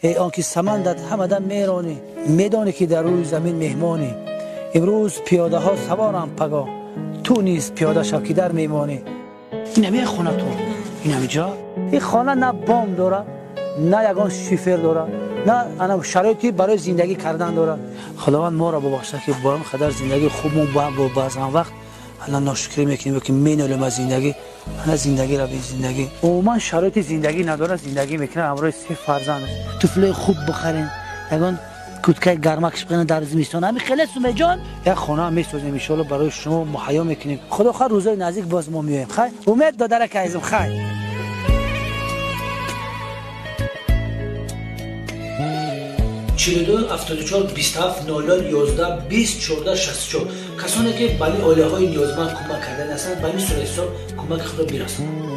ای آنکه سمندت همدم میرانی میدانی که در روی زمین مهمانی امروز پیاده ها سوارم پگاه تو نیز پیاده شو که در میمانی این همه خانه تو این همه جا این خانه نه بام داره نه یگان شیفر داره نه انا شرایطی برای زندگی کردن داره خداوند ما را ببخشه که با هم خدر زندگی خوبمون با بعضا وقت الان ناشکری میکنیم که مینالیم از زندگی انا زندگی را به زندگی عموما شرایط زندگی نداره زندگی میکنه امروز 3 فرزند طفل خوب بخرین یگان کودکای گرمکش بکنن در زمستان همین خیلی سومه جان یک خانه هم میسازیم ان شاء الله برای شما مهیا میکنیم خدا خیر روزای نزدیک باز ما میایم خیر امید دادره که عزیزم خیر 42 74 27 00 11 20 14 64 کسانی که برای اولیاء های نیازمند کمک کردن هستند به این صورت حساب کمک خود را میرسانند